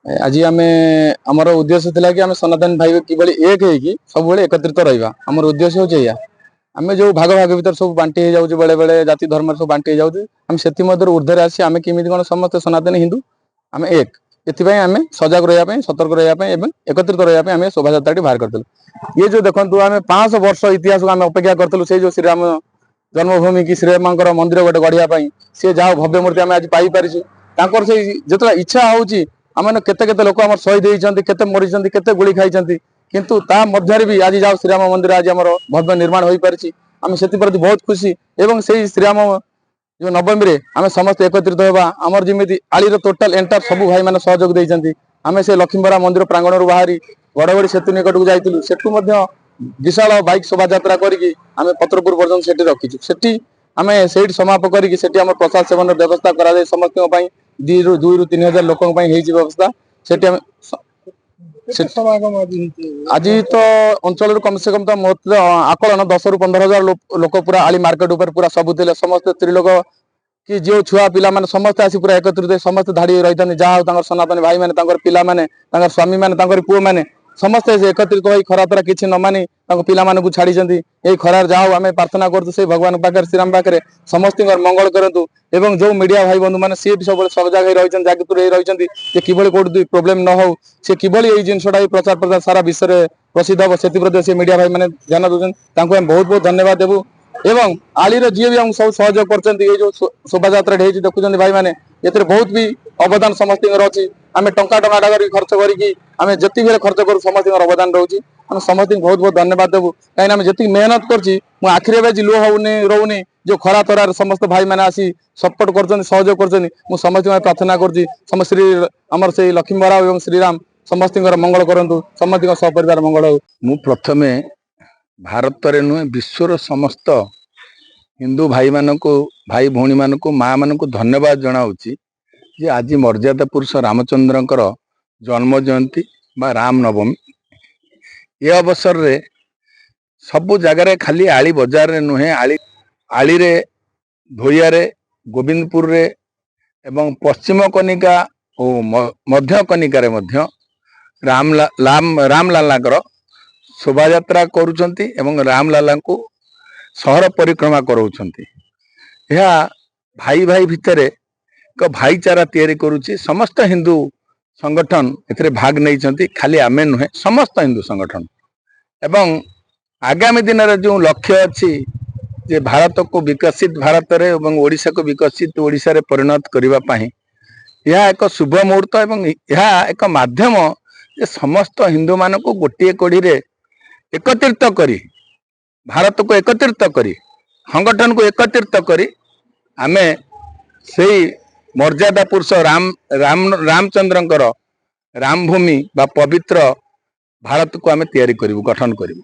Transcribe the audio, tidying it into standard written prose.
आज आम आमर उद्देश्य थिला कि आम सनातन भाई किभली एक होगी सब एकत्रित रहा आमर उद्देश्य हूँ या आम जो भाग भाग भर सब बांटी हो जाऊँ बेले बेले जाति धर्म सब बांटी हो जाऊँ से ऊर्धर आसी आम केमी कौन समस्त सनातन हिंदू आम एक एपाई आम सजग रहा सतर्क रहा एकत्रित रहा आम शोभा यात्रा बाहर करते ये जो देखो आम 500 वर्ष इतिहास को आम अपेक्षा करूँ से जो श्रीराम जन्मभूमि की श्रीराम मंदिर गोटे गढ़िया सी जहाँ भव्य मूर्ति आम आज पाई से जो इच्छा होची आम केते केते लोक आम शहीद होती केते मरी केते गुली खाई किंतु ता मध्य भी आज जाओ श्रीराम मंदिर आज आम भव्य निर्माण हो पारी आम से बहुत खुशी एवं से श्रीराम जो नवमी रे आम समस्त एकत्रित होगा आमर जमी आलीर टोटाल एंटार सब भाई मैंने सहयोग देते आम से लक्ष्मीबरा मंदिर प्रांगण बाहरी गड़गड़ी सेतु निकट को जाइलु सेठू विशाल बाइक शोभा यात्रा करके आम पत्रपुर पर्यटन से रखीचु से आम से समाप्त करके प्रसाद सेवन व्यवस्था करा समस्त 2 ରୁ 3 हजार लोक व्यवस्था आज तो अंचल कम से कम तो मत आकलन 10 ରୁ 15 हजार लोक पूरा आली मार्केट ऊपर पूरा सब थे समस्त स्त्री लोक कि जो छुआ पिला माने समस्त आसी पूरा एकत्रित समस्त धाड़ी रही जहाँ सनातन भाई मैंने पिला माने स्वामी मैंने पुओ मैंने समस्त एकत्रित हो खरा तरा किसी न मानी पिला छाड़ी यही खरार जाओ आम प्रार्थना करूँ से भगवान पाखे श्रीराम पाखे समस्त मंगल करूँ एवं जो मीडिया भाई बंधु मैंने सी भी सब सजग रही जागृत रही किभली कौट प्रोब्लेम न हो सी किभली जिनसा प्रचार प्रसार सारा विश्व में प्रसिद्ध हम से मीडिया भाई मैंने ध्यान दूसरे बहुत बहुत धन्यवाद देवु एवं आलीर जी भी हम सब सहयोग कर जो शोभा यात्रा देखुं भाई मैंने ये बहुत भी अवदान समस्त अच्छी आम टंका खर्च करें जी खर्च करूँ समस्त अवदान रोचे आम समस्त बहुत बहुत धन्यवाद देवु कहीं जी मेहनत कर आखिरी आज लुह रोनी जो खरा तरार समस्त भाई मैंने आसी सपोर्ट कर सहयोग कर समस्त प्रार्थना कर श्री आमर से लक्ष्मीबरा और श्रीराम समस्त मंगल करूँ समस्त सपरिवार मंगल हो। मु प्रथमे भारत रे नुहे विश्वर समस्त हिंदू भाई मानक भाई भौणी मानक माँ मानक धन्यवाद जनाऊँगी जे आज मर्यादा पुरुष रामचंद्रंकर जन्म जयंती बा राम नवमी ये अवसर रे सबु जगार खाली आली बजार रे नुहे आली रे धोइया रे गोविंदपुर रे एवं पश्चिम कनिका और मध्य कनिका रे मध्य रामलाला शोभा यात्रा करुछंती एवं रामलाला को सहर परिक्रमा कराउछंती। यह भाई भाई भितर एक भाईचारा तैयारी करुछि समस्त हिंदू संगठन एथरे भाग नहीं खाली आमे नुहे समस्त हिंदू संगठन एवं आगामी दिन रे जो लक्ष्य अच्छी जे भारत को विकसित भारत रे एवं ओडिशा को विकसित ओडिशा रे परिणत करिवा पाही यह एक शुभ मुहूर्त एवं यह एक माध्यम जे समस्त हिंदू मान को गोटे कोड़ी रे एकत्रित करी भारत को एकत्रित करी संगठन को एकत्रित करी आमे से मर्यादा पुरुष रामचंद्रंकर रामभूमि बा पवित्र भारत को आमे तैयारी करिवु गठन करिवु।